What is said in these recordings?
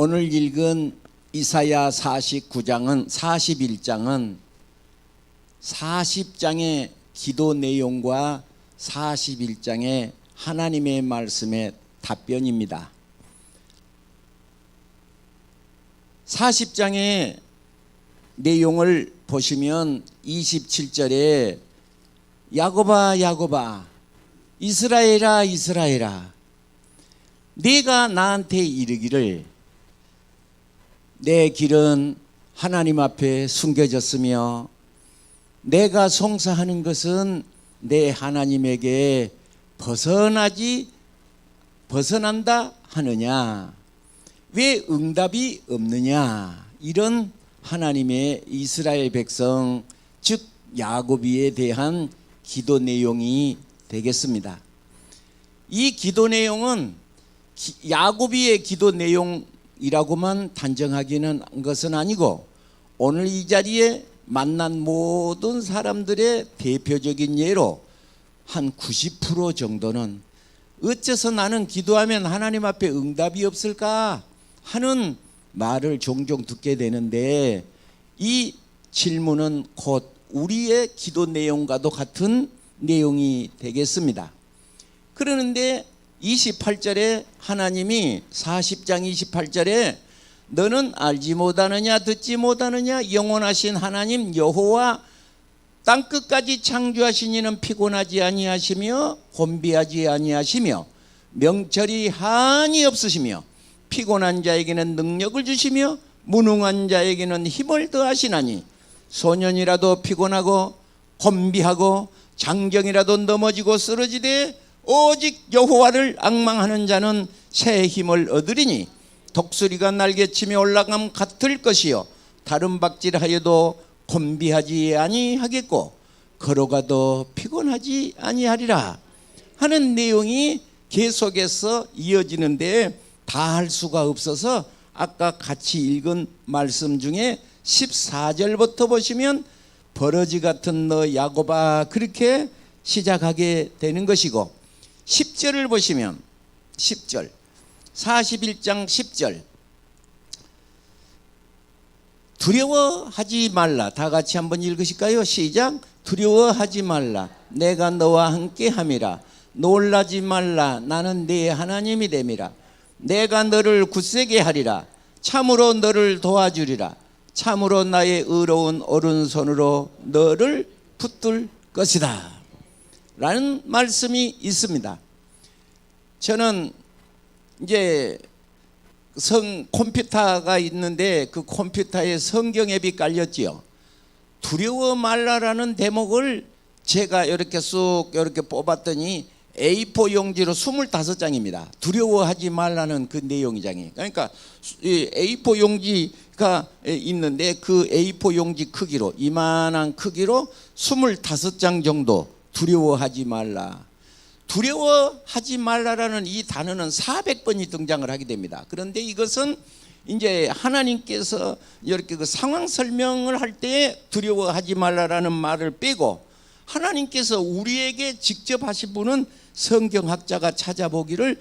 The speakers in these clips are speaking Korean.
오늘 읽은 이사야 41장은 40장의 기도 내용과 41장의 하나님의 말씀의 답변입니다. 40장의 내용을 보시면 27절에 야곱아 야곱아 이스라엘아 이스라엘아 네가 나한테 이르기를 내 길은 하나님 앞에 숨겨졌으며 내가 송사하는 것은 내 하나님에게 벗어난다 하느냐, 왜 응답이 없느냐, 이런 하나님의 이스라엘 백성 즉 야곱에 대한 기도 내용이 되겠습니다. 이 기도 내용은 야곱의 기도 내용이라고만 단정하기는 한 것은 아니고 오늘 이 자리에 만난 모든 사람들의 대표적인 예로 한 90% 정도는 어째서 나는 기도하면 하나님 앞에 응답이 없을까 하는 말을 종종 듣게 되는데, 이 질문은 곧 우리의 기도 내용과도 같은 내용이 되겠습니다. 그러는데 28절에 하나님이 40장 28절에 너는 알지 못하느냐 듣지 못하느냐 영원하신 하나님 여호와 땅끝까지 창조하신 이는 피곤하지 아니하시며 곤비하지 아니하시며 명철이 한이 없으시며 피곤한 자에게는 능력을 주시며 무능한 자에게는 힘을 더하시나니 소년이라도 피곤하고 곤비하고 장정이라도 넘어지고 쓰러지되 오직 여호와를 앙망하는 자는 새 힘을 얻으리니 독수리가 날개치며 올라감 같을 것이요 다른 박질하여도 곤비하지 아니하겠고 걸어가도 피곤하지 아니하리라 하는 내용이 계속해서 이어지는데 다 할 수가 없어서 아까 같이 읽은 말씀 중에 14절부터 보시면 버러지 같은 너 야곱아 그렇게 시작하게 되는 것이고, 10절을 보시면 10절 41장 10절 두려워하지 말라. 다 같이 한번 읽으실까요? 시작. 두려워하지 말라. 내가 너와 함께 함이라. 놀라지 말라. 나는 네 하나님이 됨이라. 내가 너를 굳세게 하리라. 참으로 너를 도와주리라. 참으로 나의 의로운 오른손으로 너를 붙들 것이다 라는 말씀이 있습니다. 저는 이제 컴퓨터가 있는데 그 컴퓨터에 성경 앱이 깔렸지요. 두려워 말라라는 대목을 제가 이렇게 쑥 이렇게 뽑았더니 A4 용지로 25장입니다. 두려워하지 말라는 그 내용이장이. 그러니까 A4 용지가 있는데 그 A4 용지 크기로 이만한 크기로 25장 정도 두려워하지 말라. 두려워하지 말라라는 이 단어는 400번이 등장을 하게 됩니다. 그런데 이것은 이제 하나님께서 이렇게 그 상황 설명을 할 때 두려워하지 말라라는 말을 빼고 하나님께서 우리에게 직접 하신 분은 성경학자가 찾아보기를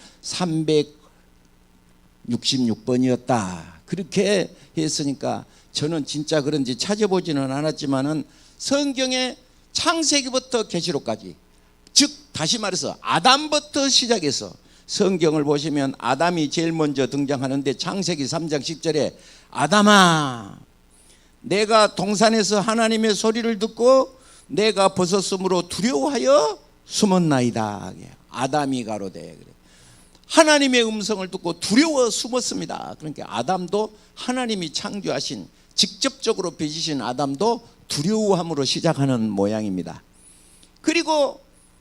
366번이었다 그렇게 했으니까 저는 진짜 그런지 찾아보지는 않았지만은 성경의 창세기부터 계시록까지, 즉 다시 말해서 아담부터 시작해서 성경을 보시면 아담이 제일 먼저 등장하는데 창세기 3장 10절에 아담아 내가 동산에서 하나님의 소리를 듣고 내가 벗었으므로 두려워하여 숨었나이다. 아담이 가로되 하나님의 음성을 듣고 두려워 숨었습니다. 그러니까 아담도 하나님이 창조하신 직접적으로 빚으신 아담도 두려워함으로 시작하는 모양입니다. 그리고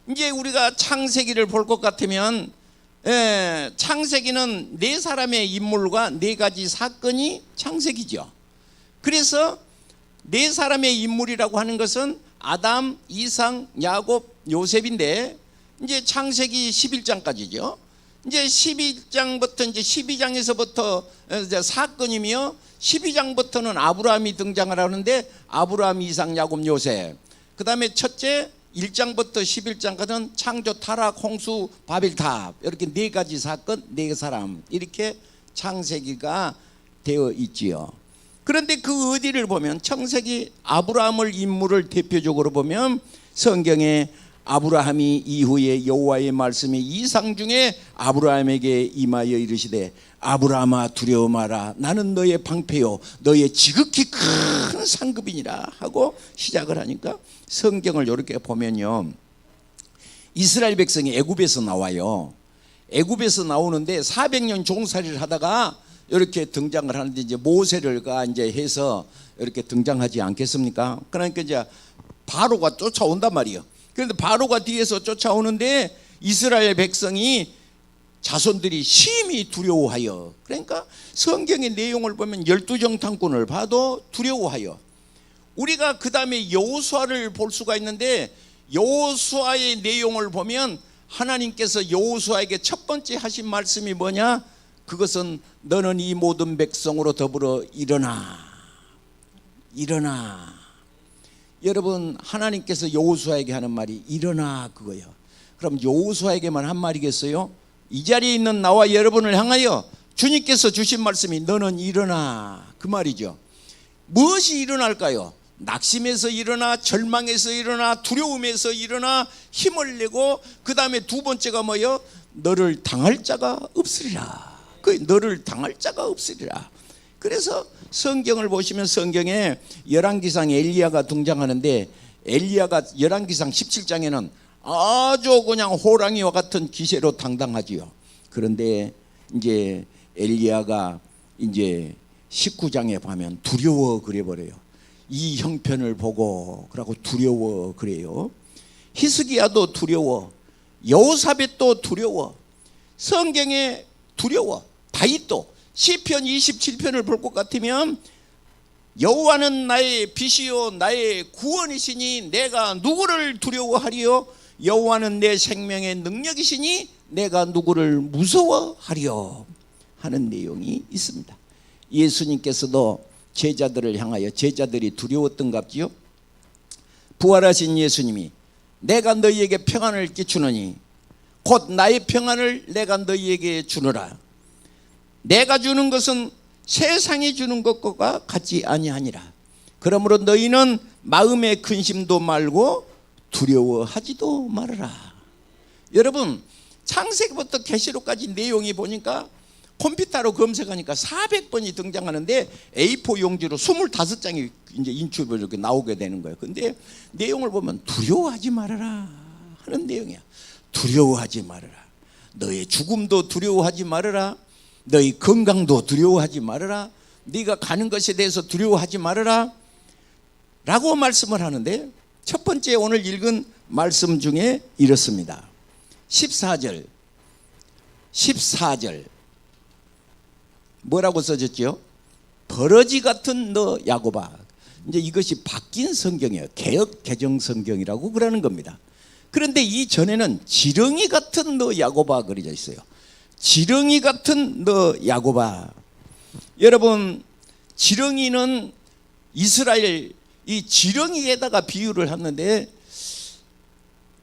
이제 우리가 창세기를 볼 것 같으면 창세기는 네 사람의 인물과 네 가지 사건이 창세기죠. 그래서 네 사람의 인물이라고 하는 것은 아담, 이상, 야곱, 요셉인데 이제 창세기 11장까지죠. 이제 11장부터 이제 12장에서부터 이제 사건이며 12장부터는 아브라함이 등장을 하는데 아브라함, 이삭, 야곱, 요셉. 그다음에 첫째 1장부터 11장까지는 창조, 타락, 홍수, 바벨탑 이렇게 네 가지 사건, 네 사람 이렇게 창세기가 되어 있지요. 그런데 그 어디를 보면 창세기 아브라함을 인물을 대표적으로 보면 성경에 아브라함이 이후에 여호와의 말씀이 이상 중에 아브라함에게 임하여 이르시되 아브라함아 두려워 마라 나는 너의 방패요 너의 지극히 큰 상급이니라 하고 시작을 하니까 성경을 이렇게 보면요, 이스라엘 백성이 애굽에서 나와요. 애굽에서 나오는데 400년 종살이를 하다가 이렇게 등장을 하는데 이제 모세를 이제 해서 이렇게 등장하지 않겠습니까? 그러니까 이제 바로가 쫓아온단 말이에요. 그런데 바로가 뒤에서 쫓아오는데 이스라엘 백성이 자손들이 심히 두려워하여, 그러니까 성경의 내용을 보면 12정탐꾼을 봐도 두려워하여, 우리가 그 다음에 여호수아를 볼 수가 있는데 여호수아의 내용을 보면 하나님께서 여호수아에게 첫 번째 하신 말씀이 뭐냐? 그것은 너는 이 모든 백성으로 더불어 일어나. 여러분, 하나님께서 여호수아에게 하는 말이 일어나 그거예요. 그럼 여호수아에게만 한 말이겠어요? 이 자리에 있는 나와 여러분을 향하여 주님께서 주신 말씀이 너는 일어나 그 말이죠. 무엇이 일어날까요? 낙심에서 일어나, 절망에서 일어나, 두려움에서 일어나 힘을 내고, 그 다음에 두 번째가 뭐예요? 너를 당할 자가 없으리라. 너를 당할 자가 없으리라. 그래서 성경을 보시면 성경에 열왕기상 엘리야가 등장하는데, 엘리야가 열왕기상 17장에는 아주 그냥 호랑이와 같은 기세로 당당하지요. 그런데 이제 엘리야가 이제 19장에 보면 두려워 그래버려요. 이 형편을 보고 그러고 두려워 그래요. 히스기야도 두려워, 여호사밧도 두려워, 성경에 두려워. 다윗도 시편 27편을 볼 것 같으면 여호와는 나의 빛이요 나의 구원이시니 내가 누구를 두려워하리요? 여호와는 내 생명의 능력이시니 내가 누구를 무서워하리요? 하는 내용이 있습니다. 예수님께서도 제자들을 향하여, 제자들이 두려웠던갑지요. 부활하신 예수님이 내가 너희에게 평안을 끼치노니 곧 나의 평안을 내가 너희에게 주노라. 내가 주는 것은 세상이 주는 것과 같지 아니하니라. 그러므로 너희는 마음의 근심도 말고 두려워하지도 말아라. 여러분, 창세기부터 계시록까지 내용이 보니까 컴퓨터로 검색하니까 400번이 등장하는데 A4 용지로 25장이 이제 인출로 이렇게 나오게 되는 거예요. 근데 내용을 보면 두려워하지 말아라 하는 내용이야. 두려워하지 말아라. 너의 죽음도 두려워하지 말아라. 너의 건강도 두려워하지 말아라. 네가 가는 것에 대해서 두려워하지 말아라 라고 말씀을 하는데, 첫 번째 오늘 읽은 말씀 중에 이렇습니다. 14절 뭐라고 써졌죠? 버러지 같은 너 야곱아. 이제 이것이 바뀐 성경이에요. 개역 개정 성경이라고 그러는 겁니다. 그런데 이 전에는 지렁이 같은 너 야곱아 그려져 있어요. 지렁이 같은 너 야곱아. 여러분, 지렁이는 이스라엘 이 지렁이에다가 비유를 하는데,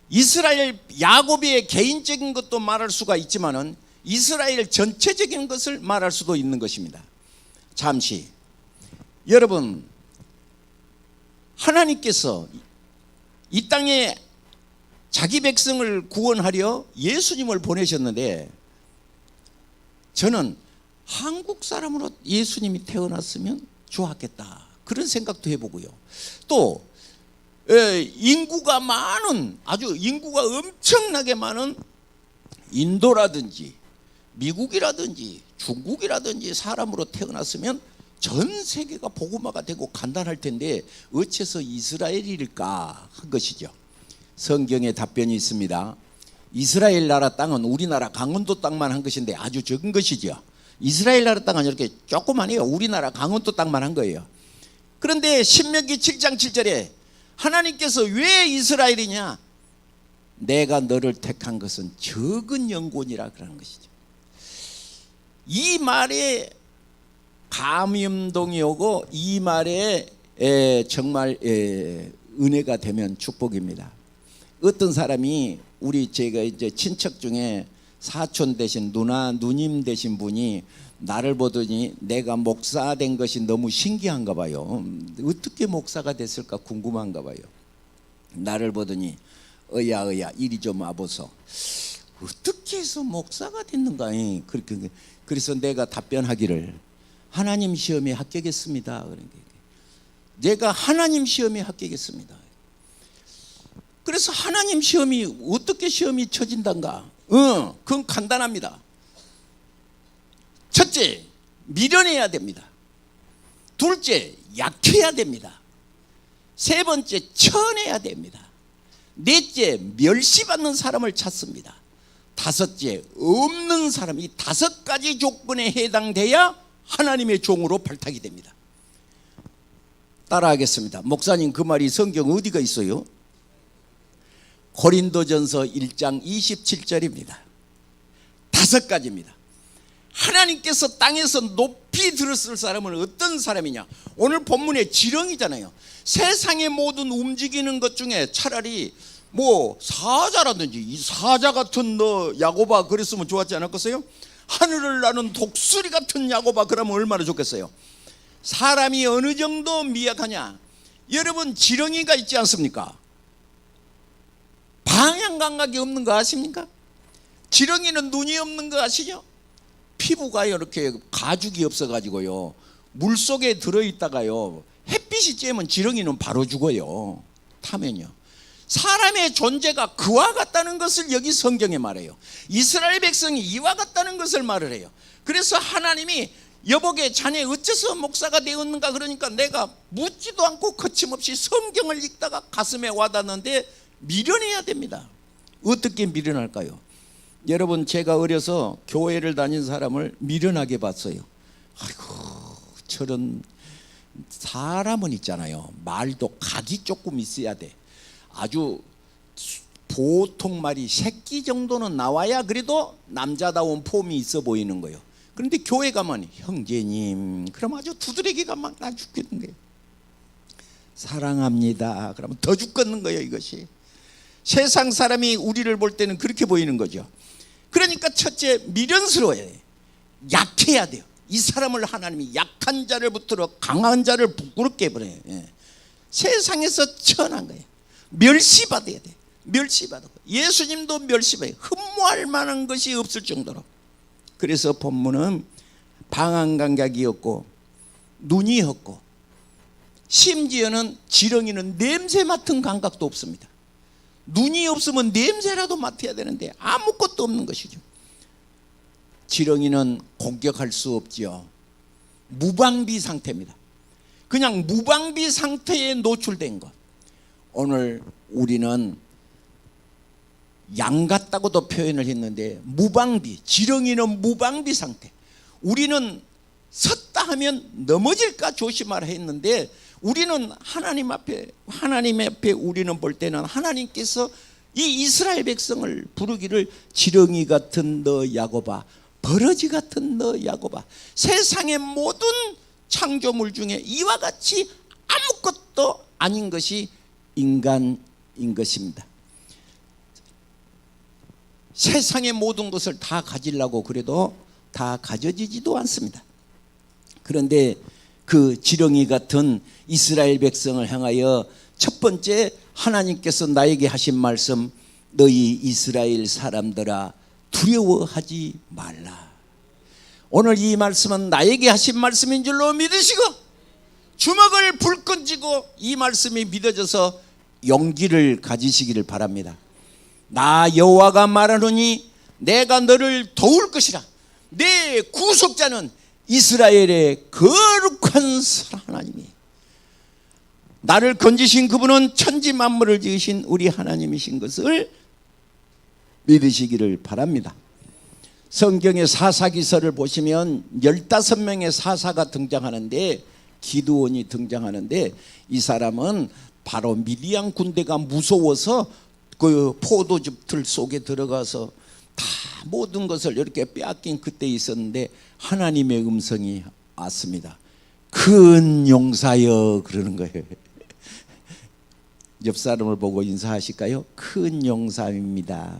이스라엘 야곱의 개인적인 것도 말할 수가 있지만은 이스라엘 전체적인 것을 말할 수도 있는 것입니다. 잠시, 여러분, 하나님께서 이 땅에 자기 백성을 구원하려 예수님을 보내셨는데, 저는 한국 사람으로 예수님이 태어났으면 좋았겠다 그런 생각도 해보고요. 또 인구가 많은, 아주 인구가 엄청나게 많은 인도라든지 미국이라든지 중국이라든지 사람으로 태어났으면 전 세계가 복음화가 되고 간단할 텐데 어째서 이스라엘일까 한 것이죠. 성경에 답변이 있습니다. 이스라엘 나라 땅은 우리나라 강원도 땅만 한 것인데 아주 적은 것이죠. 이스라엘 나라 땅은 이렇게 조그만해요. 우리나라 강원도 땅만 한 거예요. 그런데 신명기 7장 7절에 하나님께서 왜 이스라엘이냐? 내가 너를 택한 것은 적은 영혼이라 그러는 것이죠. 이 말에 감염동이 오고 이 말에 정말 은혜가 되면 축복입니다. 어떤 사람이 제가 이제 친척 중에 사촌 되신 누나 누님 되신 분이 나를 보더니 내가 목사 된 것이 너무 신기한가 봐요. 어떻게 목사가 됐을까 궁금한가 봐요. 나를 보더니 어야 이리 좀 와보소. 어떻게 해서 목사가 됐는가. 그렇게 그래서 내가 답변하기를 하나님 시험에 합격했습니다. 내가 하나님 시험에 합격했습니다. 그래서 하나님 시험이 어떻게 시험이 쳐진단가? 그건 간단합니다. 첫째, 미련해야 됩니다. 둘째, 약해야 됩니다. 세 번째, 천해야 됩니다. 넷째, 멸시받는 사람을 찾습니다. 다섯째, 없는 사람. 이 5가지 조건에 해당돼야 하나님의 종으로 발탁이 됩니다. 따라하겠습니다. 목사님, 그 말이 성경 어디가 있어요? 고린도전서 1장 27절입니다. 5가지입니다. 하나님께서 땅에서 높이 들었을 사람은 어떤 사람이냐? 오늘 본문의 지렁이잖아요. 세상의 모든 움직이는 것 중에 차라리 뭐 사자라든지 이 사자 같은 너 야고바 그랬으면 좋았지 않았겠어요? 하늘을 나는 독수리 같은 야고바 그러면 얼마나 좋겠어요? 사람이 어느 정도 미약하냐? 여러분, 지렁이가 있지 않습니까? 방향 감각이 없는 거 아십니까? 지렁이는 눈이 없는 거 아시죠? 피부가 이렇게 가죽이 없어가지고요, 물속에 들어있다가요 햇빛이 쬐면 지렁이는 바로 죽어요. 타면요. 사람의 존재가 그와 같다는 것을 여기 성경에 말해요. 이스라엘 백성이 이와 같다는 것을 말을 해요. 그래서 하나님이 여보게 자네 어째서 목사가 되었는가 그러니까 내가 묻지도 않고 거침없이 성경을 읽다가 가슴에 와닿는데 미련해야 됩니다. 어떻게 미련할까요? 여러분, 제가 어려서 교회를 다닌 사람을 미련하게 봤어요. 아이고, 저런 사람은 있잖아요, 말도 각이 조금 있어야 돼. 아주 보통 말이 새끼 정도는 나와야 그래도 남자다운 폼이 있어 보이는 거예요. 그런데 교회 가면 형제님 그럼 아주 두드러기가 막 나 죽겠는 거예요. 사랑합니다 그러면 더 죽겠는 거예요. 이것이 세상 사람이 우리를 볼 때는 그렇게 보이는 거죠. 그러니까 첫째, 미련스러워야 돼요. 약해야 돼요. 이 사람을 하나님이 약한 자를 붙들어 강한 자를 부끄럽게 해버려요. 세상에서 천한 거예요. 멸시받아야 돼. 멸시받아. 예수님도 멸시받아요. 흠모할 만한 것이 없을 정도로. 그래서 본문은 방한 감각이 없고 눈이 없고 심지어는 지렁이는 냄새 맡은 감각도 없습니다. 눈이 없으면 냄새라도 맡아야 되는데 아무것도 없는 것이죠. 지렁이는 공격할 수 없지요. 무방비 상태입니다. 그냥 무방비 상태에 노출된 것. 오늘 우리는 양 같다고도 표현을 했는데 무방비, 지렁이는 무방비 상태. 우리는 섰다 하면 넘어질까 조심하라 했는데 우리는 하나님 앞에 우리는 볼 때는 하나님께서 이 이스라엘 백성을 부르기를 지렁이 같은 너 야고바, 버러지 같은 너 야고바, 세상의 모든 창조물 중에 이와 같이 아무것도 아닌 것이 인간인 것입니다. 세상의 모든 것을 다 가지려고 그래도 다 가져지지도 않습니다. 그런데 그 지렁이 같은 이스라엘 백성을 향하여 첫 번째 하나님께서 나에게 하신 말씀, 너희 이스라엘 사람들아 두려워하지 말라. 오늘 이 말씀은 나에게 하신 말씀인 줄로 믿으시고 주먹을 불끈 쥐고 이 말씀이 믿어져서 용기를 가지시기를 바랍니다. 나 여호와가 말하노니 내가 너를 도울 것이라. 내 구속자는 이스라엘의 거룩한 하나님이, 나를 건지신 그분은 천지 만물을 지으신 우리 하나님이신 것을 믿으시기를 바랍니다. 성경의 사사기서를 보시면 15명의 사사가 등장하는데, 기드온이 등장하는데, 이 사람은 바로 미디안 군대가 무서워서 그 포도즙틀 속에 들어가서 다 모든 것을 이렇게 빼앗긴 그때 있었는데 하나님의 음성이 왔습니다. 큰 용사여 그러는 거예요. 옆 사람을 보고 인사하실까요? 큰 용사입니다.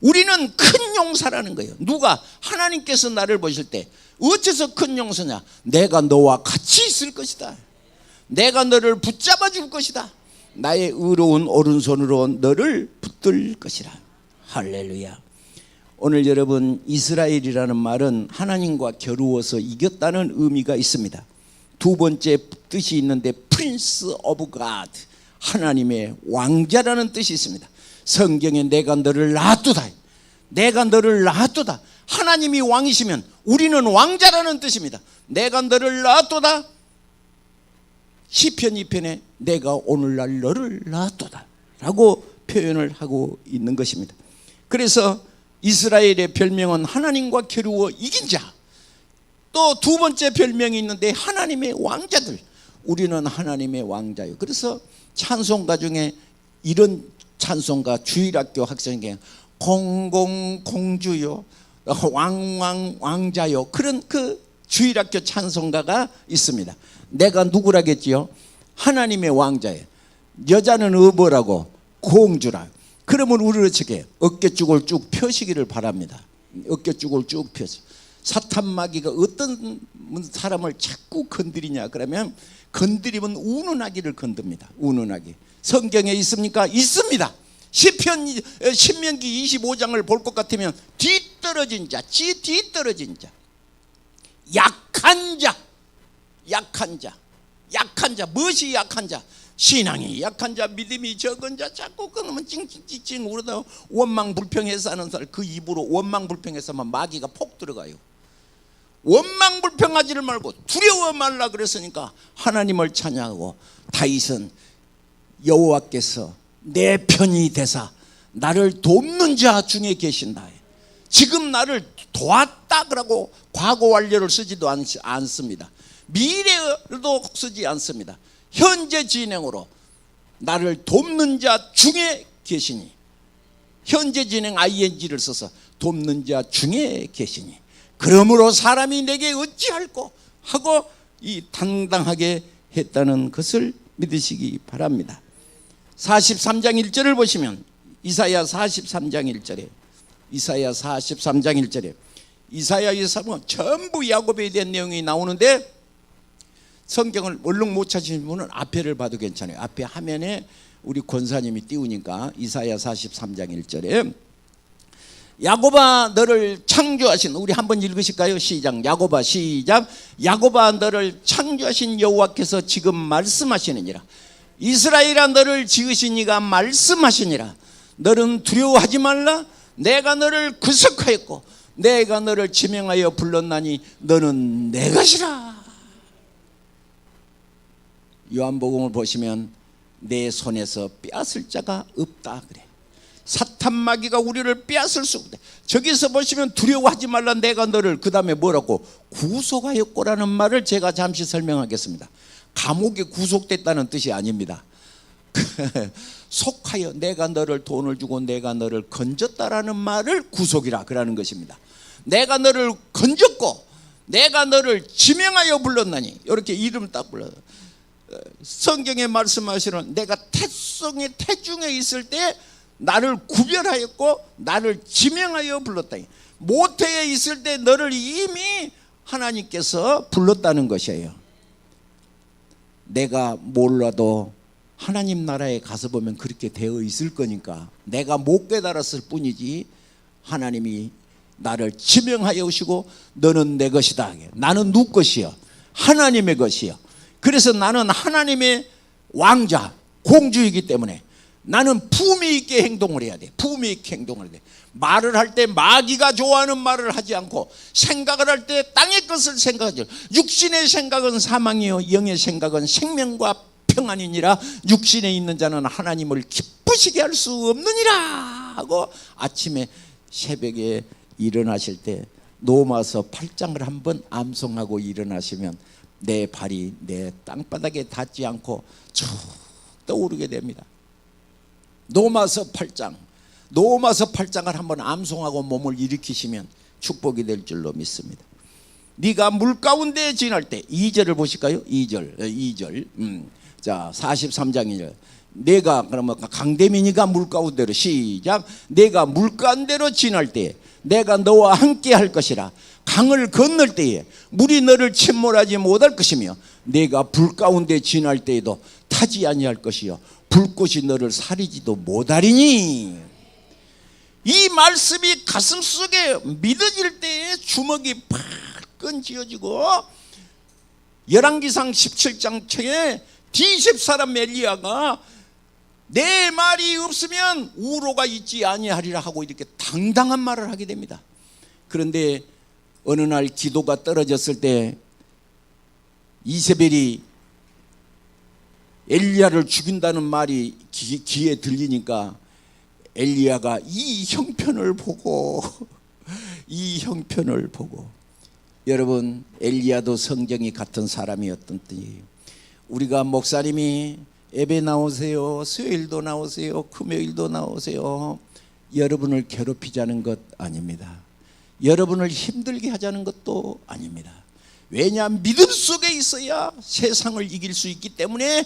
우리는 큰 용사라는 거예요. 누가? 하나님께서 나를 보실 때 어째서 큰 용사냐? 내가 너와 같이 있을 것이다. 내가 너를 붙잡아 줄 것이다. 나의 의로운 오른손으로 너를 붙들 것이라. 할렐루야. 오늘 여러분, 이스라엘이라는 말은 하나님과 겨루어서 이겼다는 의미가 있습니다. 두 번째 뜻이 있는데 Prince of God, 하나님의 왕자라는 뜻이 있습니다. 성경에 내가 너를 놔두다, 내가 너를 놔두다. 하나님이 왕이시면 우리는 왕자라는 뜻입니다. 내가 너를 놔두다. 시편 2편에 내가 오늘날 너를 놔두다 라고 표현을 하고 있는 것입니다. 그래서 이스라엘의 별명은 하나님과 겨루어 이긴 자. 또 두 번째 별명이 있는데 하나님의 왕자들. 우리는 하나님의 왕자요. 그래서 찬송가 중에 이런 찬송가, 주일학교 학생에게 공공공주요, 왕왕왕자요, 그런 그 주일학교 찬송가가 있습니다. 내가 누구라겠지요? 하나님의 왕자예요. 여자는 뭐라고? 공주라. 그러면 우리는 어떻게 어깨쭉을 쭉 펴시기를 바랍니다. 어깨쭉을 쭉 펴서. 사탄 마귀가 어떤 사람을 자꾸 건드리냐 그러면 건드리면 우는 아기를 건듭니다. 우는 아기. 성경에 있습니까? 있습니다. 신명기 25장을 볼 것 같으면 뒤떨어진 자, 뒤떨어진 자, 약한 자, 약한 자, 약한 자. 무엇이 약한 자? 신앙이 약한 자, 믿음이 적은 자. 자꾸 끊으면 찡찡찡찡 울어다 원망불평해서 하는 사람, 그 입으로 원망불평해서만 마귀가 폭 들어가요. 원망불평하지를 말고 두려워 말라 그랬으니까 하나님을 찬양하고, 다윗은 여호와께서 내 편이 되사 나를 돕는 자 중에 계신다. 지금 나를 도왔다 그러고 과거 완료를 쓰지도 않습니다. 미래도 쓰지 않습니다. 현재 진행으로 나를 돕는 자 중에 계시니, 현재 진행 ing를 써서 돕는 자 중에 계시니 그러므로 사람이 내게 어찌할꼬 하고 이 당당하게 했다는 것을 믿으시기 바랍니다. 43장 1절을 보시면, 이사야 43장 1절에, 이사야 43장 1절에 이사야에서 전부 야곱에 대한 내용이 나오는데, 성경을 얼른 못 찾으신 분은 앞에를 봐도 괜찮아요. 앞에 화면에 우리 권사님이 띄우니까 이사야 43장 1절에 야곱아 너를 창조하신, 우리 한번 읽으실까요? 시작. 야곱아, 시작. 야곱아 너를 창조하신 여호와께서 지금 말씀하시느니라. 이스라엘아 너를 지으신 이가 말씀하시니라. 너는 두려워하지 말라. 내가 너를 구속하였고 내가 너를 지명하여 불렀나니 너는 내 것이라. 요한복음을 보시면 내 손에서 빼앗을 자가 없다 그래. 사탄 마귀가 우리를 빼앗을 수 없대. 저기서 보시면 두려워하지 말라, 내가 너를, 그 다음에 뭐라고? 구속하였고라는 말을 제가 잠시 설명하겠습니다. 감옥에 구속됐다는 뜻이 아닙니다. 속하여, 내가 너를 돈을 주고 내가 너를 건졌다라는 말을 구속이라 그러는 것입니다. 내가 너를 건졌고 내가 너를 지명하여 불렀나니, 이렇게 이름 딱 불러요. 성경에 말씀하시는 내가 태중에 있을 때 나를 구별하였고 나를 지명하여 불렀다. 모태에 있을 때 너를 이미 하나님께서 불렀다는 것이에요. 내가 몰라도 하나님 나라에 가서 보면 그렇게 되어 있을 거니까 내가 못 깨달았을 뿐이지, 하나님이 나를 지명하여 오시고 너는 내 것이다. 나는 누구 것이요? 하나님의 것이요. 그래서 나는 하나님의 왕자, 공주이기 때문에 나는 품위 있게 행동을 해야 돼. 품위 있게 행동을 해야 돼. 말을 할 때 마귀가 좋아하는 말을 하지 않고, 생각을 할 때 땅의 것을 생각하죠. 육신의 생각은 사망이요 영의 생각은 생명과 평안이니라. 육신에 있는 자는 하나님을 기쁘시게 할 수 없느니라 하고, 아침에 새벽에 일어나실 때 노마서 8장을 한번 암송하고 일어나시면 내 발이 내 땅바닥에 닿지 않고 쭉 떠오르게 됩니다. 노마서 8장, 노마서 8장을 한번 암송하고 몸을 일으키시면 축복이 될 줄로 믿습니다. 네가 물 가운데 지날 때, 2절을 보실까요? 2절. 자, 43장 2절. 내가 그러면 강대민이가 물가운데로 시작. 내가 물가운데로 지날 때에 내가 너와 함께 할 것이라. 강을 건널 때에 물이 너를 침몰하지 못할 것이며 내가 불 가운데 지날 때에도 타지 아니할 것이요 불꽃이 너를 사리지도 못하리니. 이 말씀이 가슴속에 믿어질 때에 주먹이 팍 쥐어지고 열왕기상 17장 책에 디십 사람 엘리야가 내 말이 없으면 우로가 있지 아니하리라 하고 이렇게 당당한 말을 하게 됩니다. 그런데 어느 날 기도가 떨어졌을 때 이세벨이 엘리야를 죽인다는 말이 귀에 들리니까 엘리야가 이 형편을 보고 여러분 엘리야도 성경이 같은 사람이었던지 우리가 목사님이 예배 나오세요 수요일도 나오세요 금요일도 나오세요 여러분을 괴롭히자는 것 아닙니다. 여러분을 힘들게 하자는 것도 아닙니다. 왜냐 믿음 속에 있어야 세상을 이길 수 있기 때문에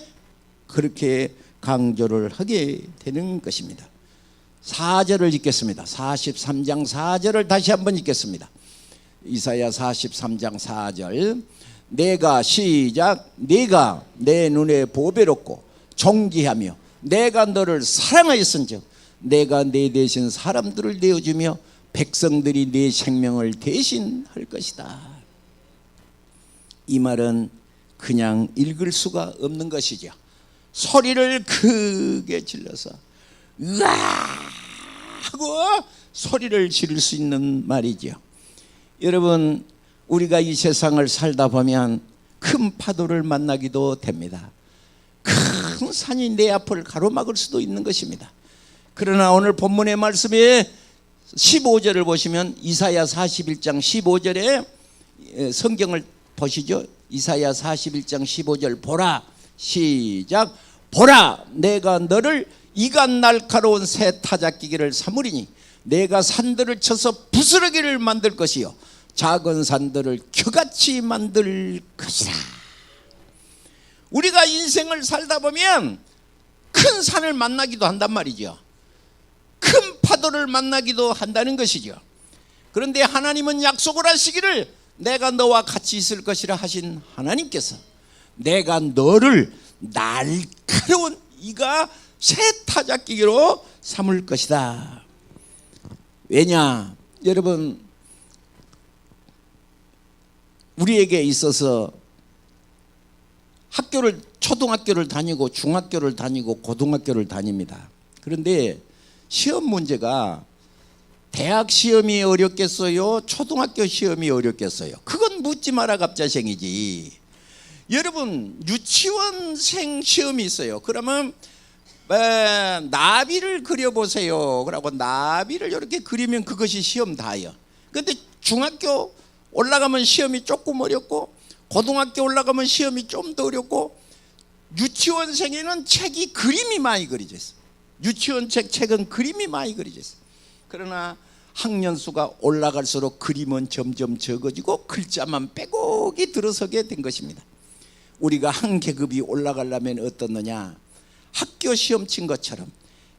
그렇게 강조를 하게 되는 것입니다. 4절을 읽겠습니다. 43장 4절을 다시 한번 읽겠습니다. 이사야 43장 4절 내가 시작 내가 내 눈에 보배롭고 존귀하며 내가 너를 사랑하였은즉 내가 내 대신 사람들을 내어주며 백성들이 내 생명을 대신할 것이다. 이 말은 그냥 읽을 수가 없는 것이죠. 소리를 크게 질러서 으아 하고 소리를 지를 수 있는 말이죠. 여러분 우리가 이 세상을 살다 보면 큰 파도를 만나기도 됩니다. 큰 산이 내 앞을 가로막을 수도 있는 것입니다. 그러나 오늘 본문의 말씀에 15절을 보시면 이사야 41장 15절에 성경을 보시죠. 이사야 41장 15절 보라 시작 보라 내가 너를 이간 날카로운 새 타작기기를 삼으리니 내가 산들을 쳐서 부스러기를 만들 것이요 작은 산들을 겨같이 만들 것이라. 우리가 인생을 살다 보면 큰 산을 만나기도 한단 말이죠. 큰 파도를 만나기도 한다는 것이죠. 그런데 하나님은 약속을 하시기를 내가 너와 같이 있을 것이라 하신 하나님께서 내가 너를 날카로운 이가 새 타작기기로 삼을 것이다. 왜냐 여러분 우리에게 있어서 학교를 초등학교를 다니고 중학교를 다니고 고등학교를 다닙니다. 그런데 시험 문제가 대학 시험이 어렵겠어요? 초등학교 시험이 어렵겠어요? 그건 묻지 마라 갑자생이지. 여러분 유치원생 시험이 있어요. 그러면 나비를 그려보세요. 그러고 나비를 이렇게 그리면 그것이 시험 다예요. 그런데 중학교 올라가면 시험이 조금 어렵고 고등학교 올라가면 시험이 좀 더 어렵고 유치원생에는 책이 그림이 많이 그려져 있어요. 유치원 책은 그림이 많이 그려져 있어요. 그러나 학년수가 올라갈수록 그림은 점점 적어지고 글자만 빼곡히 들어서게 된 것입니다. 우리가 한 계급이 올라가려면 어떻느냐 학교 시험 친 것처럼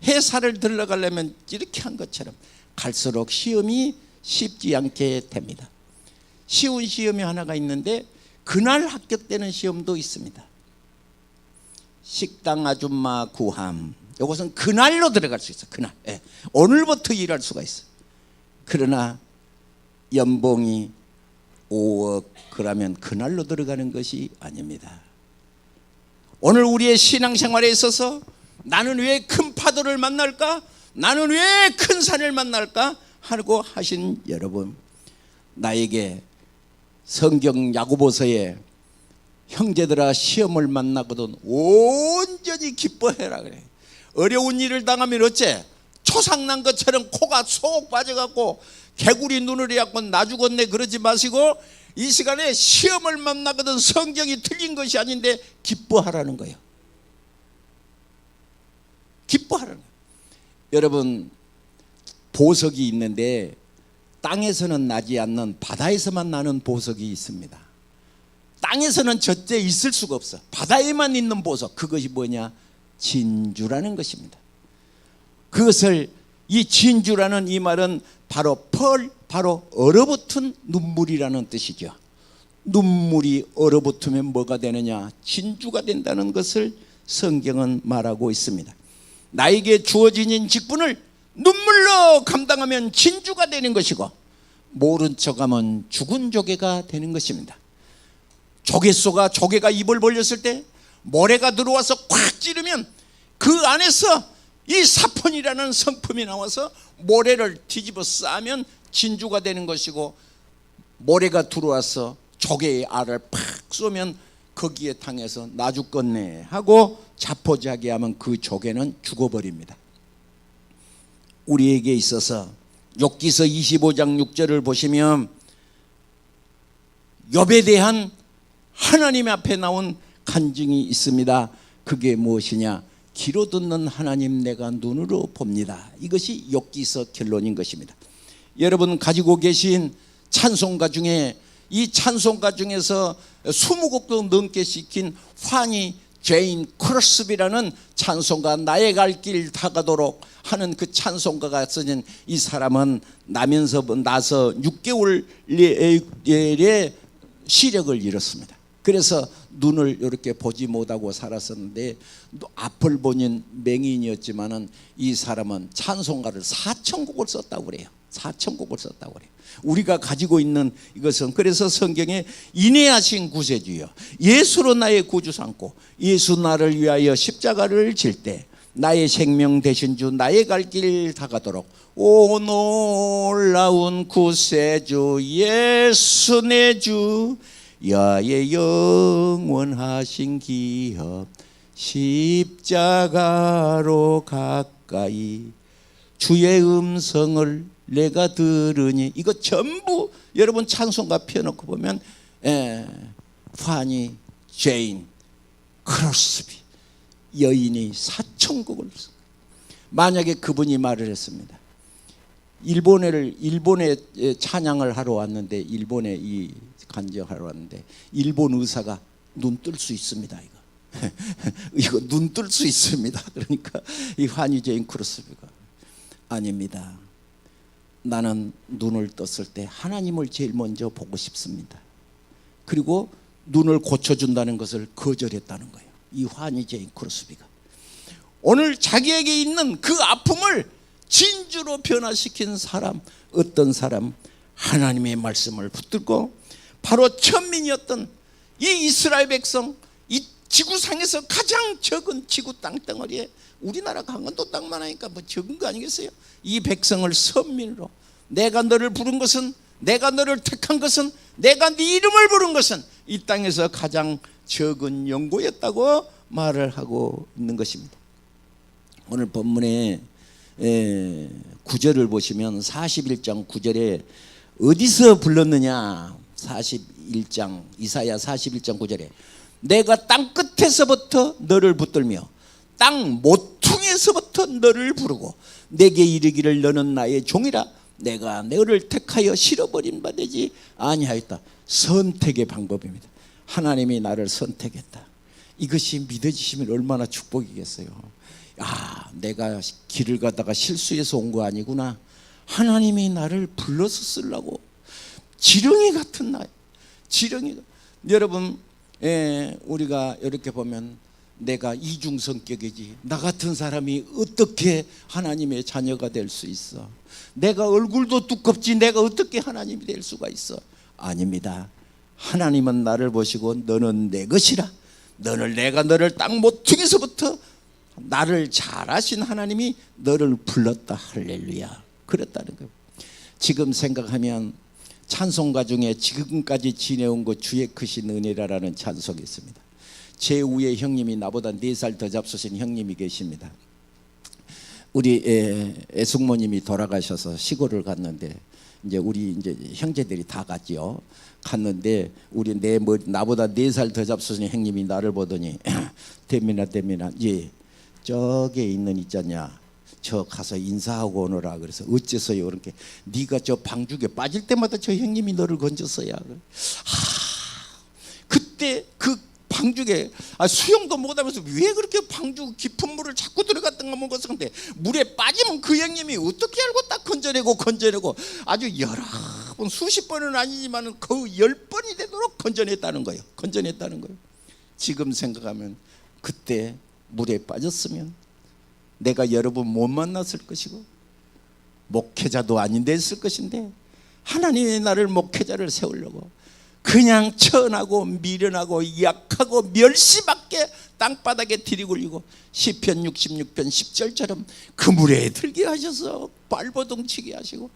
회사를 들어가려면 이렇게 한 것처럼 갈수록 시험이 쉽지 않게 됩니다. 쉬운 시험이 하나가 있는데 그날 합격되는 시험도 있습니다. 식당 아줌마 구함 이것은 그날로 들어갈 수 있어요. 그날 오늘부터 일할 수가 있어요. 그러나 연봉이 5억 그러면 그날로 들어가는 것이 아닙니다. 오늘 우리의 신앙생활에 있어서 나는 왜 큰 파도를 만날까? 나는 왜 큰 산을 만날까? 하고 하신 여러분 나에게 성경 야고보서에 형제들아 시험을 만나거든 온전히 기뻐해라 그래. 어려운 일을 당하면 어째? 초상난 것처럼 코가 쏙 빠져갖고 개구리 눈을 해갖고 나 죽었네 그러지 마시고 이 시간에 시험을 만나거든 성경이 틀린 것이 아닌데 기뻐하라는 거예요. 기뻐하라는 거예요. 여러분 보석이 있는데 땅에서는 나지 않는 바다에서만 나는 보석이 있습니다. 땅에서는 절대 있을 수가 없어. 바다에만 있는 보석 그것이 뭐냐? 진주라는 것입니다. 그것을 이 진주라는 이 말은 바로 얼어붙은 눈물이라는 뜻이죠. 눈물이 얼어붙으면 뭐가 되느냐? 진주가 된다는 것을 성경은 말하고 있습니다. 나에게 주어진 직분을 눈물로 감당하면 진주가 되는 것이고, 모른 척하면 죽은 조개가 되는 것입니다. 조개가 입을 벌렸을 때 모래가 들어와서 콱 찌르면 그 안에서 이 사폰이라는 성품이 나와서 모래를 뒤집어 싸면 진주가 되는 것이고, 모래가 들어와서 조개의 알을 팍 쏘면 거기에 당해서 나 죽겠네 하고 자포자기하면 그 조개는 죽어버립니다. 우리에게 있어서 욥기서 25장 6절을 보시면 욥에 대한 하나님 앞에 나온 간증이 있습니다. 그게 무엇이냐? 귀로 듣는 하나님 내가 눈으로 봅니다. 이것이 욥기서 결론인 것입니다. 여러분 가지고 계신 찬송가 중에 이 찬송가 중에서 20곡도 넘게 시킨 환희 제인 크로스비라는 찬송가, 나의 갈 길 다가도록 하는 그 찬송가가 써진 이 사람은 나서 6개월의 시력을 잃었습니다. 그래서 눈을 이렇게 보지 못하고 살았었는데, 앞을 보는 맹인이었지만은 이 사람은 찬송가를 4,000곡을 썼다고 그래요. 4,000곡을 썼다고 그래요. 우리가 가지고 있는 이것은, 그래서 성경에 인내하신 구세주여 예수로 나의 구주 삼고 예수 나를 위하여 십자가를 질 때 나의 생명 되신 주 나의 갈 길 다가도록 오 놀라운 구세주 예수 내 주 야의 영원하신 기업 십자가로 가까이 주의 음성을 내가 들으니, 이거 전부 여러분 찬송가 펴놓고 보면 환희 제인 크로스비 여인이 4,000곡을 만약에 그분이 말을 했습니다. 일본에 찬양을 하러 왔는데, 일본에 이 간증하러 왔는데 일본 의사가 눈 뜰 수 있습니다. 이거 눈 뜰 수 있습니다. 그러니까 이 환희 제인 크로스비가 아닙니다. 나는 눈을 떴을 때 하나님을 제일 먼저 보고 싶습니다. 그리고 눈을 고쳐준다는 것을 거절했다는 거예요. 이 환희 제인 크로스비가 오늘 자기에게 있는 그 아픔을 진주로 변화시킨 사람, 어떤 사람? 하나님의 말씀을 붙들고 바로 천민이었던 이 이스라엘 백성, 이 지구상에서 가장 적은 지구 땅덩어리에, 우리나라 강원도 땅만 하니까 뭐 적은 거 아니겠어요? 이 백성을 선민으로, 내가 너를 부른 것은, 내가 너를 택한 것은, 내가 네 이름을 부른 것은 이 땅에서 가장 적은 영고였다고 말을 하고 있는 것입니다. 오늘 본문의 9절을 보시면 41장 9절에 어디서 불렀느냐? 41장 이사야 41장 9절에 내가 땅 끝에서부터 너를 붙들며 땅 모퉁이에서부터 너를 부르고 내게 이르기를 너는 나의 종이라 내가 너를 택하여 실어버린 바 되지 아니하였다. 선택의 방법입니다. 하나님이 나를 선택했다. 이것이 믿어지시면 얼마나 축복이겠어요. 내가 길을 가다가 실수해서 온 거 아니구나. 하나님이 나를 불러서 쓰려고. 지렁이 같은 나, 지렁이가. 여러분, 우리가 이렇게 보면 내가 이중 성격이지, 나 같은 사람이 어떻게 하나님의 자녀가 될 수 있어? 내가 얼굴도 두껍지 내가 어떻게 하나님이 될 수가 있어? 아닙니다. 하나님은 나를 보시고 너는 내 것이라, 내가 너를 땅 모퉁이에서부터 나를 잘 아신 하나님이 너를 불렀다. 할렐루야. 그랬다는 거예요. 지금 생각하면 찬송가 중에 지금까지 지내온 것 주의 크신 은혜라라는 찬송이 있습니다. 제 위에 형님이 나보다 4살 더 잡수신 형님이 계십니다. 우리 애숙모님이 돌아가셔서 시골을 갔는데, 이제 우리 이제 형제들이 다 갔지요. 갔는데 우리 나보다 4살 더 잡수신 형님이 나를 보더니 대민아 예 저기에 있는 있잖냐, 저 가서 인사하고 오너라. 그래서 어째서요? 그렇게 네가 저 방죽에 빠질 때마다 저 형님이 너를 건졌어야. 그때 그 방죽 방죽에 수영도 못하면서 왜 그렇게 방죽 깊은 물을 자꾸 들어갔던가 먹었어. 근데 물에 빠지면 그 형님이 어떻게 알고 딱 건져내고 아주 여러 번 수십 번은 아니지만 거의 10번이 되도록 건져냈다는 거예요. 지금 생각하면 그때 물에 빠졌으면 내가 여러분 못 만났을 것이고 목회자도 아닌데 했을 것인데, 하나님이 나를 목회자를 세우려고 그냥 천하고 미련하고 약하고 멸시밖에 땅바닥에 들이굴리고 시편 66편 10절처럼 그 물에 들게 하셔서 발버둥 치게 하시고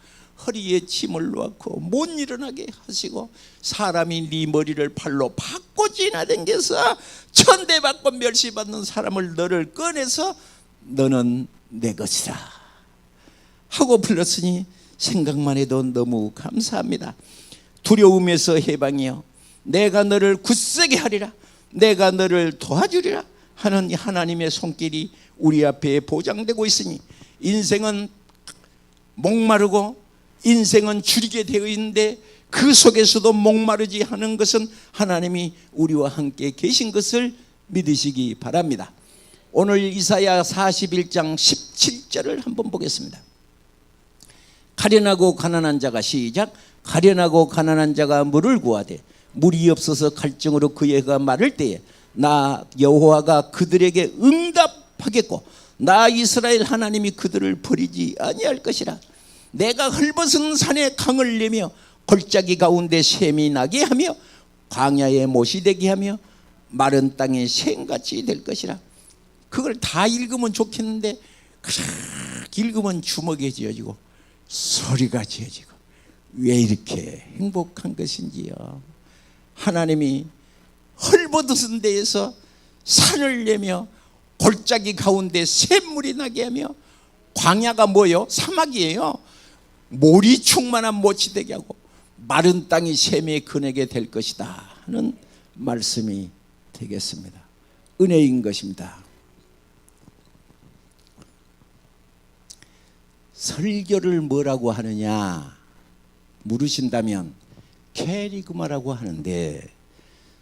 허리에 침을 놓고 못 일어나게 하시고 사람이 네 머리를 팔로 받고 지나다녀서 천대받고 멸시받는 사람을 너를 꺼내서 너는 내 것이라 하고 불렀으니 생각만 해도 너무 감사합니다. 두려움에서 해방이요, 내가 너를 굳세게 하리라, 내가 너를 도와주리라 하는 하나님의 손길이 우리 앞에 보장되고 있으니 인생은 목마르고 인생은 줄이게 되어 있는데 그 속에서도 목마르지 않은 것은 하나님이 우리와 함께 계신 것을 믿으시기 바랍니다. 오늘 이사야 41장 17절을 한번 보겠습니다. 가련하고 가난한 자가 시작. 가련하고 가난한 자가 물을 구하되 물이 없어서 갈증으로 그의 해가 마를 때에 나 여호와가 그들에게 응답하겠고 나 이스라엘 하나님이 그들을 버리지 아니할 것이라. 내가 헐벗은 산에 강을 내며 골짜기 가운데 샘이 나게 하며 광야에 못이 되게 하며 마른 땅에 샘같이 될 것이라. 그걸 다 읽으면 좋겠는데 그렇게 읽으면 주먹에 쥐어지고 소리가 지어지고 왜 이렇게 행복한 것인지요. 하나님이 헐벗은 데에서 산을 내며 골짜기 가운데 샘물이 나게 하며, 광야가 뭐예요? 사막이에요. 몰이 충만한 못이 되게 하고 마른 땅이 샘에 거내게 될 것이다 하는 말씀이 되겠습니다. 은혜인 것입니다. 설교를 뭐라고 하느냐 물으신다면 캐리그마라고 하는데,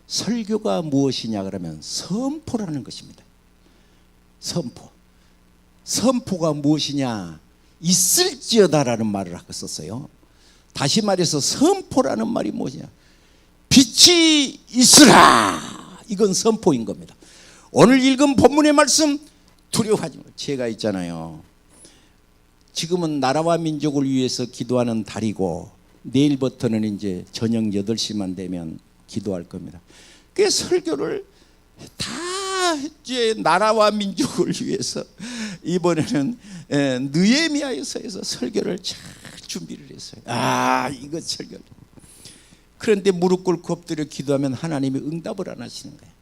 설교가 무엇이냐 그러면 선포라는 것입니다. 선포가 무엇이냐, 있을지어다라는 말을 아까 썼어요. 다시 말해서 선포라는 말이 무엇이냐, 빛이 있으라, 이건 선포인 겁니다. 오늘 읽은 본문의 말씀 두려워하지 마. 제가 있잖아요, 지금은 나라와 민족을 위해서 기도하는 달이고 내일부터는 이제 저녁 8시만 되면 기도할 겁니다. 그 설교를 다 이제 나라와 민족을 위해서 이번에는 느헤미야에서 설교를 잘 준비를 했어요. 이거 설교. 그런데 무릎 꿇고 엎드려 기도하면 하나님이 응답을 안 하시는 거예요.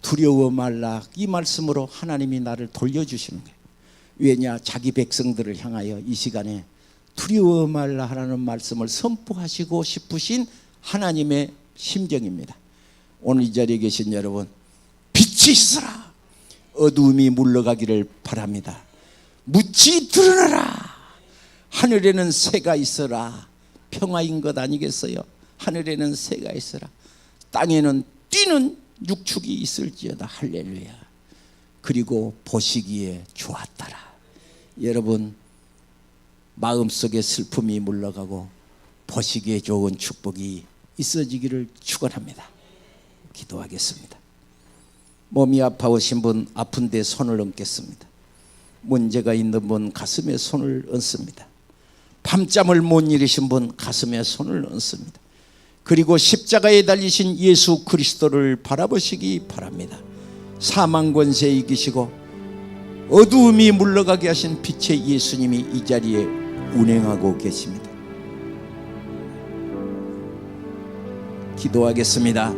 두려워 말라, 이 말씀으로 하나님이 나를 돌려주시는 거예요. 왜냐, 자기 백성들을 향하여 이 시간에 두려워 말라 하라는 말씀을 선포하시고 싶으신 하나님의 심정입니다. 오늘 이 자리에 계신 여러분, 빛이 있어라, 어두움이 물러가기를 바랍니다. 묻지 드러나라, 하늘에는 새가 있어라. 평화인 것 아니겠어요? 하늘에는 새가 있어라. 땅에는 뛰는 육축이 있을지어다. 할렐루야. 그리고 보시기에 좋았더라. 여러분, 마음속에 슬픔이 물러가고 보시기에 좋은 축복이 있어지기를 축원합니다. 기도하겠습니다. 몸이 아파오신 분, 아픈데 손을 얹겠습니다. 문제가 있는 분, 가슴에 손을 얹습니다. 밤잠을 못 이루신 분, 가슴에 손을 얹습니다. 그리고 십자가에 달리신 예수 그리스도를 바라보시기 바랍니다. 사망 권세 이기시고 어두움이 물러가게 하신 빛의 예수님이 이 자리에 운행하고 계십니다. 기도하겠습니다.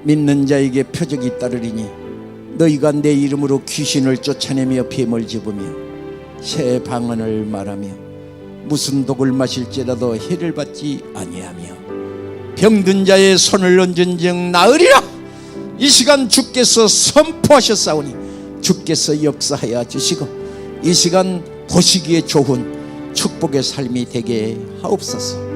믿는 자에게 표적이 따르리니 너희가 내 이름으로 귀신을 쫓아내며 뱀을 집으며 새 방언을 말하며 무슨 독을 마실지라도 해를 받지 아니하며 병든 자의 손을 얹은즉 나으리라. 이 시간 주께서 선포하셨사오니 주께서 역사하여 주시고 이 시간 보시기에 좋은 축복의 삶이 되게 하옵소서.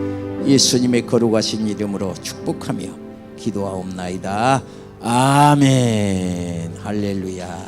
예수님의 거룩하신 이름으로 축복하며 기도하옵나이다. 아멘. 할렐루야.